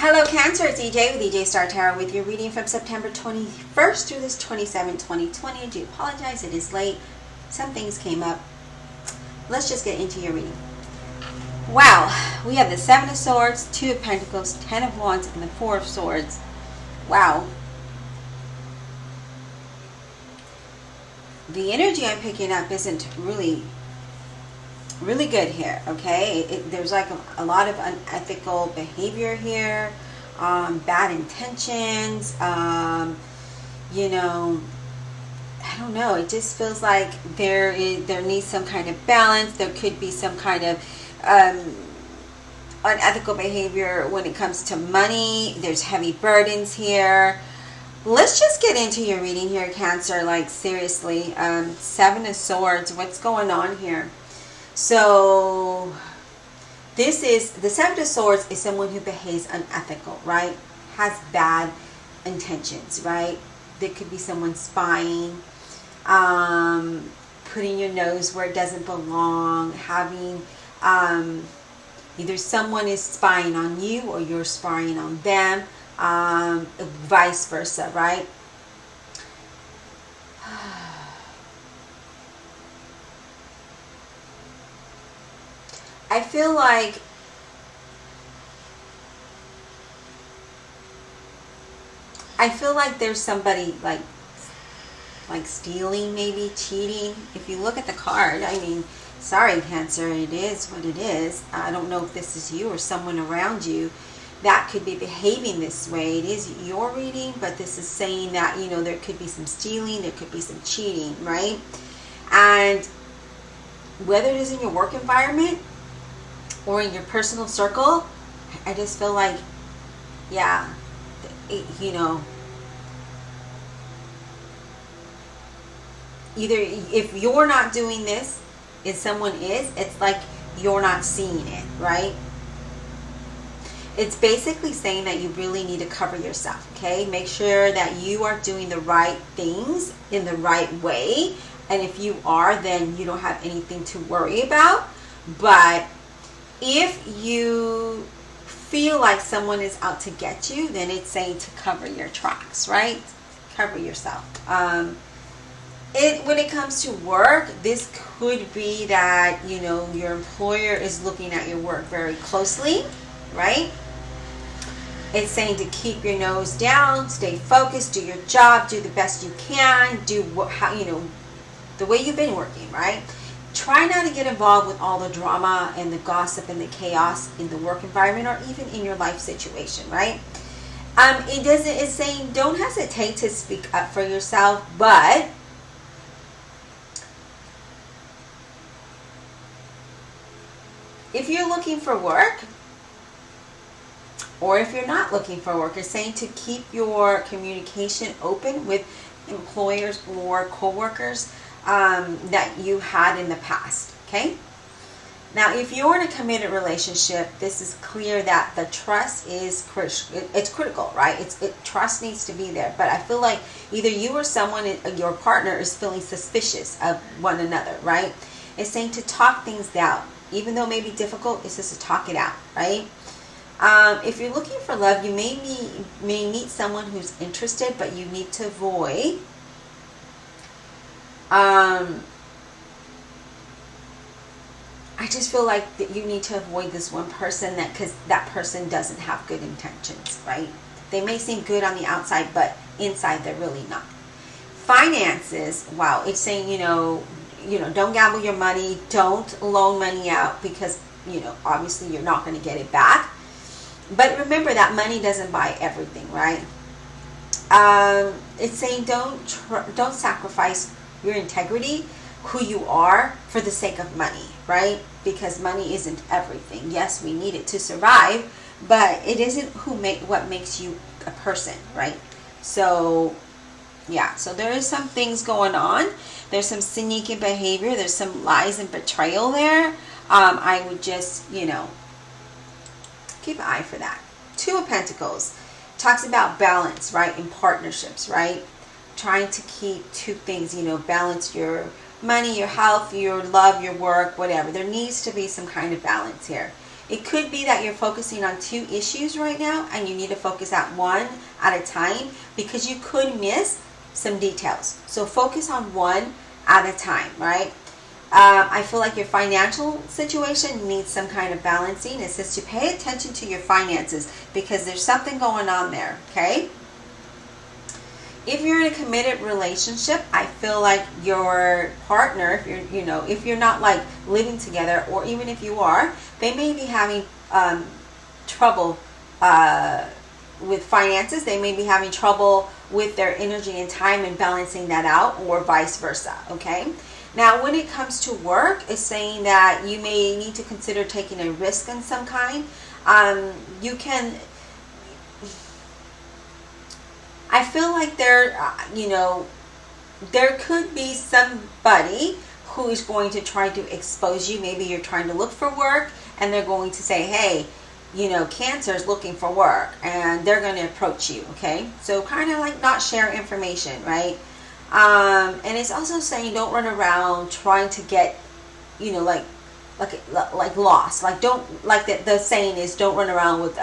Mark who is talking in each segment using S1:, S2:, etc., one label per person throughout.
S1: Hello Cancer, it's EJ with EJ Star Tarot with your reading from September 21st through this 27th, 2020. I do apologize, it is late. Some things came up. Let's just get into your reading. Wow, we have the Seven of Swords, Two of Pentacles, Ten of Wands, and the Four of Swords. Wow. The energy I'm picking up isn't really good here, okay? There's like a lot of unethical behavior here, bad intentions, you know, I don't know, it just feels like there needs some kind of balance. There could be some kind of unethical behavior when it comes to money. There's heavy burdens here. Let's just get into your reading here, Cancer, like seriously. Seven of Swords, what's going on here? So this is the Seven of Swords is someone who behaves unethical, right? Has bad intentions, right? There could be someone spying, putting your nose where it doesn't belong, having either someone is spying on you or you're spying on them, vice versa, right? I feel like there's somebody like stealing, maybe cheating. If you look at the card, I mean, sorry Cancer, it is what it is. I don't know if this is you or someone around you that could be behaving this way. It is your reading, but this is saying that, you know, there could be some stealing, there could be some cheating, right? And whether it is in your work environment or in your personal circle, I just feel like, yeah, you know, either if you're not doing this and someone is, it's like you're not seeing it, right? It's basically saying that you really need to cover yourself, okay? Make sure that you are doing the right things in the right way. And if you are, then you don't have anything to worry about. But if you feel like someone is out to get you, then it's saying to cover your tracks, right? Cover yourself. When it comes to work, this could be that, you know, your employer is looking at your work very closely, right? It's saying to keep your nose down, stay focused, do your job, do the best you can, do how, you know, the way you've been working, right? Try not to get involved with all the drama and the gossip and the chaos in the work environment or even in your life situation, right? It's saying don't hesitate to speak up for yourself, but if you're looking for work, or if you're not looking for work, it's saying to keep your communication open with employers or co-workers that you had in the past, okay? Now, if you're in a committed relationship, this is clear that the trust is critical, right? Trust needs to be there. But I feel like either you or someone, your partner, is feeling suspicious of one another, right? It's saying to talk things out. Even though it may be difficult, it's just to talk it out, right? If you're looking for love, you may meet someone who's interested, but you need to avoid I just feel like that you need to avoid this one person because that person doesn't have good intentions, right? They may seem good on the outside, but inside they're really not. Finances, wow, it's saying, you know, don't gamble your money, don't loan money out because, you know, obviously you're not going to get it back. But remember that money doesn't buy everything, right? It's saying don't sacrifice your integrity, who you are, for the sake of money, right? Because money isn't everything. Yes, we need it to survive, but it isn't what makes you a person, right? So yeah, so there is some things going on. There's some sneaky behavior. There's some lies and betrayal there. I would just, you know, keep an eye for that. Two of Pentacles talks about balance, right? In partnerships, right? Trying to keep two things, you know, balance your money, your health, your love, your work, whatever. There needs to be some kind of balance here. It could be that you're focusing on two issues right now and you need to focus at one at a time because you could miss some details. So focus on one at a time, right? I feel like your financial situation needs some kind of balancing. It says to pay attention to your finances because there's something going on there, okay? If you're in a committed relationship, I feel like your partner, if you're not like living together, or even if you are, they may be having trouble with finances. They may be having trouble with their energy and time and balancing that out, or vice versa, okay? Now, when it comes to work, it's saying that you may need to consider taking a risk in some kind. I feel like there could be somebody who is going to try to expose you. Maybe you're trying to look for work and they're going to say, hey, Cancer is looking for work, and they're going to approach you, okay? So kind of like not share information, right? And it's also saying don't run around trying to get, like lost. Like don't, like the saying is don't run around with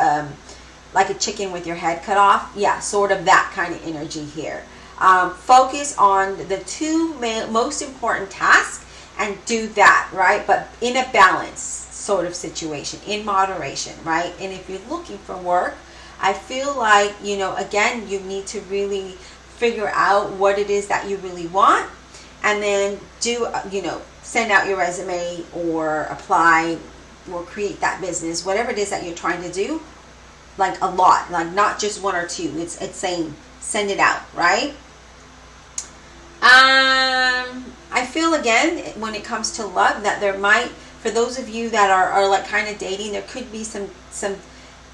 S1: like a chicken with your head cut off. Yeah, sort of that kind of energy here. Focus on the two most important tasks and do that, right? But in a balance sort of situation, in moderation, right? And if you're looking for work, I feel like, again, you need to really figure out what it is that you really want, and then send out your resume or apply or create that business, whatever it is that you're trying to do, like a lot, like not just one or two. It's saying send it out, right? I feel again when it comes to love that there might, for those of you that are like kind of dating, there could be some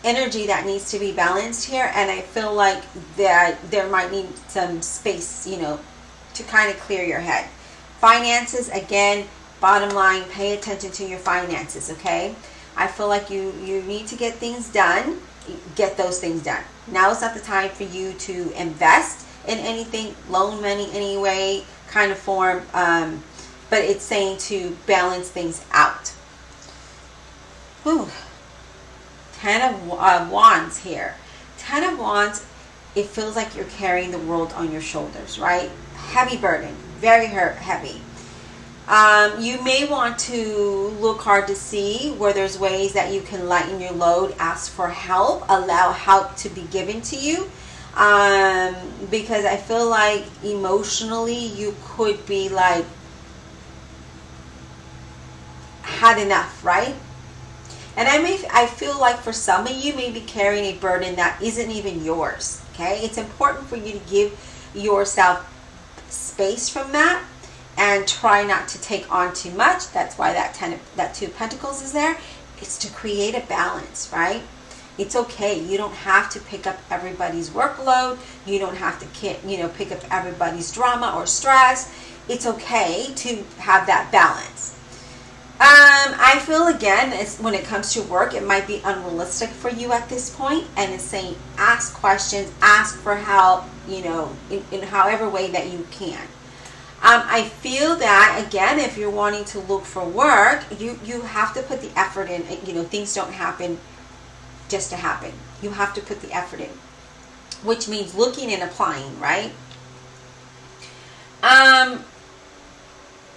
S1: energy that needs to be balanced here, and I feel like that there might need some space, to kind of clear your head. Finances, again, bottom line, pay attention to your finances, okay? I feel like you need to get things done, get those things done. Now is not the time for you to invest in anything, loan money anyway, kind of form, but it's saying to balance things out. Whew. 10 of Wands here. 10 of Wands, it feels like you're carrying the world on your shoulders, right? Heavy burden, very heavy. You may want to look hard to see where there's ways that you can lighten your load, ask for help, allow help to be given to you. Because I feel like emotionally you could be like, had enough, right? And I feel like for some of you may be carrying a burden that isn't even yours, okay? It's important for you to give yourself space from that and try not to take on too much. That's why that Two of Pentacles is there. It's to create a balance, right? It's okay. You don't have to pick up everybody's workload. You don't have to pick up everybody's drama or stress. It's okay to have that balance. I feel again, when it comes to work, it might be unrealistic for you at this point, and it's saying ask questions, ask for help, in however way that you can. I feel that again, if you're wanting to look for work, you have to put the effort in. Things don't happen just to happen. You have to put the effort in, which means looking and applying, right?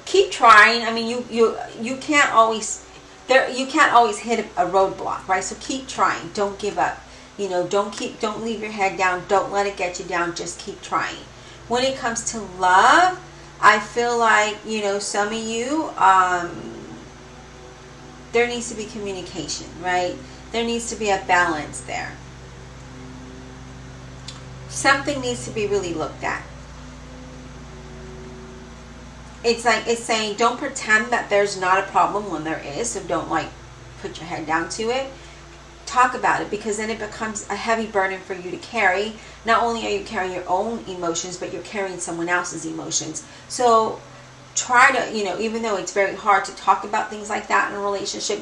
S1: Keep trying. I mean, you can't always hit a roadblock, right? So keep trying. Don't give up. Don't leave your head down. Don't let it get you down. Just keep trying. When it comes to love, I feel like, some of you, there needs to be communication, right? There needs to be a balance there. Something needs to be really looked at. It's saying don't pretend that there's not a problem when there is. So don't put your head down to it. Talk about it, because then it becomes a heavy burden for you to carry. Not only are you carrying your own emotions, but you're carrying someone else's emotions. So try to, even though it's very hard to talk about things like that in a relationship,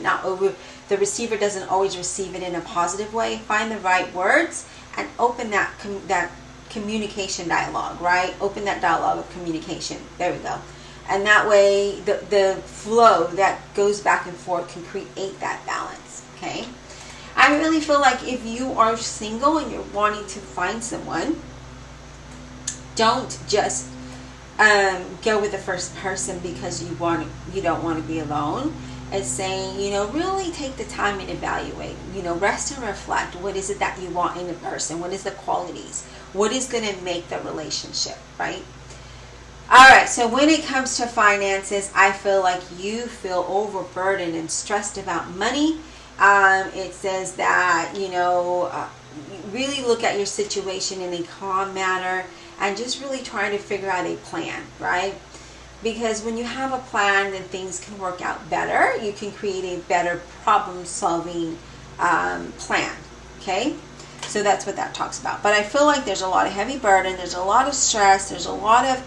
S1: the receiver doesn't always receive it in a positive way. Find the right words and open that communication dialogue, right? Open that dialogue of communication. There we go. And that way, the flow that goes back and forth can create that balance, okay? I really feel like if you are single and you're wanting to find someone, don't just go with the first person because you don't want to be alone. It's saying, really take the time and evaluate, rest and reflect. What is it that you want in a person? What is the qualities? What is going to make the relationship, right? All right, so when it comes to finances, I feel like you feel overburdened and stressed about money. It says that, really look at your situation in a calm manner and just really trying to figure out a plan, right? Because when you have a plan, then things can work out better. You can create a better problem-solving plan, okay? So that's what that talks about. But I feel like there's a lot of heavy burden. There's a lot of stress. There's a lot of,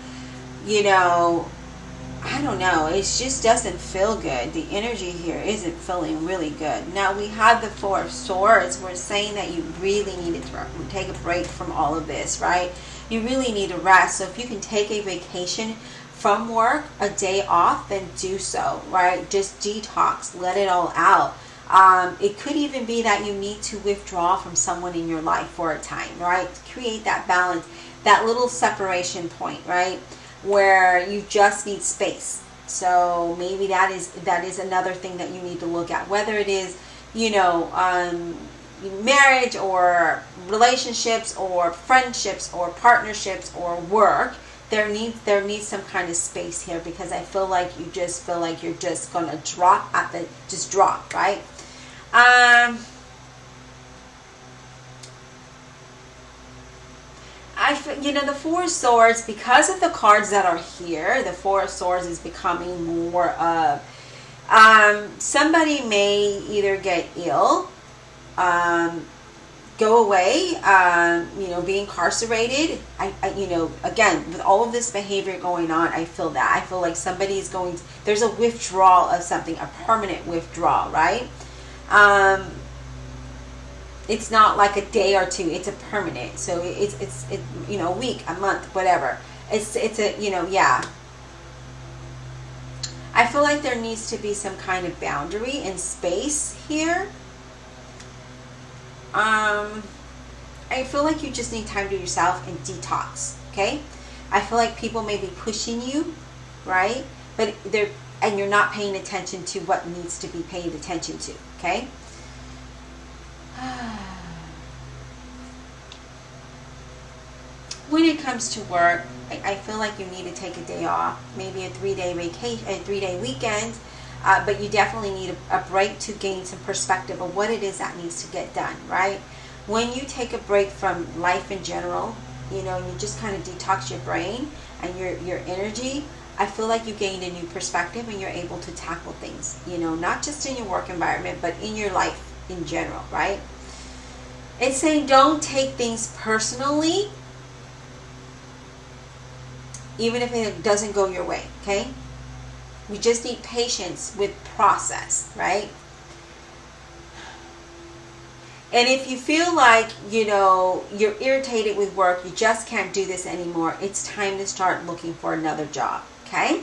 S1: I don't know. It just doesn't feel good. The energy here isn't feeling really good. Now, we have the Four of Swords. We're saying that you really need to take a break from all of this, right? You really need to rest. So if you can take a vacation from work, a day off, then do so, right? Just detox. Let it all out. It could even be that you need to withdraw from someone in your life for a time, right? Create that balance, that little separation point, right? Where you just need space. So maybe that is another thing that you need to look at, whether it is, marriage or relationships or friendships or partnerships or work. There needs some kind of space here, because I feel like you just feel like you're just gonna drop, right? The Four of Swords, because of the cards that are here, the Four of Swords is becoming more of, somebody may either get ill, go away, be incarcerated. Again, with all of this behavior going on, I feel like somebody's there's a withdrawal of something, a permanent withdrawal, right? It's not like a day or two, it's a permanent. So it's a week, a month, whatever. It's yeah. I feel like there needs to be some kind of boundary and space here. I feel like you just need time to yourself and detox, okay? I feel like people may be pushing you, right? But you're not paying attention to what needs to be paid attention to, okay? When it comes to work, I feel like you need to take a day off, maybe a 3-day vacation, a 3-day weekend, but you definitely need a break to gain some perspective of what it is that needs to get done, right? When you take a break from life in general, you just kind of detox your brain and your energy, I feel like you gained a new perspective and you're able to tackle things, not just in your work environment, but in your life in general, right? It's saying don't take things personally, even if it doesn't go your way, okay? We just need patience with process, right? And if you feel like, you're irritated with work, you just can't do this anymore, it's time to start looking for another job, okay?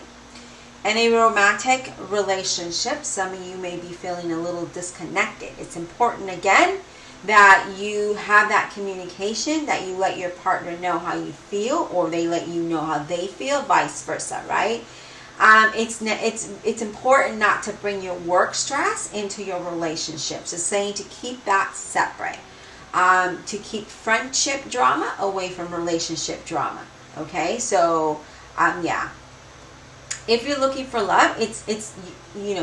S1: And a romantic relationship, some of you may be feeling a little disconnected. It's important, again, that you have that communication, that you let your partner know how you feel, or they let you know how they feel, vice versa, right? It's important not to bring your work stress into your relationships. It's saying to keep that separate, to keep friendship drama away from relationship drama. Okay, so yeah. If you're looking for love, it's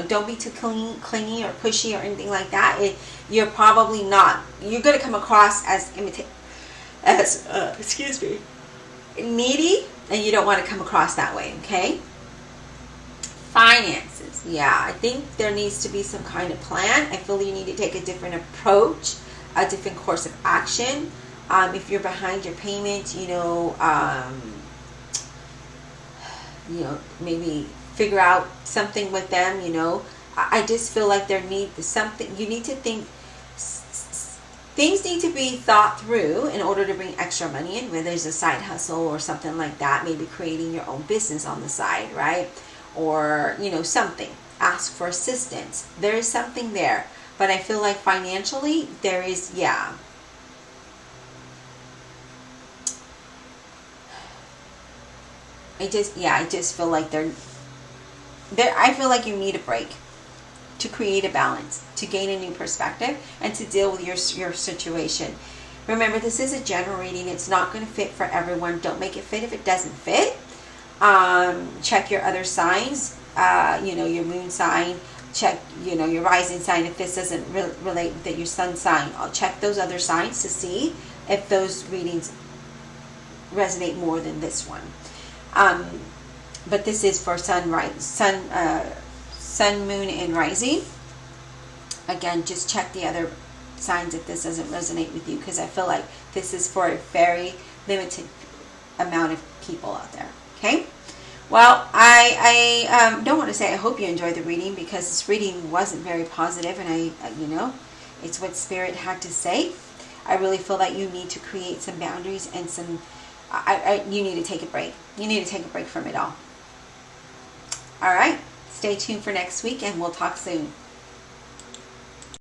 S1: don't be too clingy or pushy or anything like that. You're probably not. You're going to come across as needy, and you don't want to come across that way. Okay. Finances, yeah. I think there needs to be some kind of plan. I feel you need to take a different approach, a different course of action. If you're behind your payment, maybe figure out something with them. I just feel like there needs something. You need to think. Things need to be thought through in order to bring extra money in, whether there's a side hustle or something like that. Maybe creating your own business on the side, right? Or something. Ask for assistance. There is something there, But I feel like financially, there is, yeah. I just feel like I feel like you need a break to create a balance, to gain a new perspective, and to deal with your situation. Remember, this is a general reading. It's not going to fit for everyone. Don't make it fit if it doesn't fit. Check your other signs, your moon sign. Check, your rising sign. If this doesn't relate with your sun sign, I'll check those other signs to see if those readings resonate more than this one. But this is for sun, moon, and rising. Again, just check the other signs if this doesn't resonate with you, because I feel like this is for a very limited amount of people out there. Okay. Well, I don't want to say I hope you enjoyed the reading, because this reading wasn't very positive, and it's what Spirit had to say. I really feel that you need to create some boundaries and you need to take a break. You need to take a break from it all. All right. Stay tuned for next week, and we'll talk soon.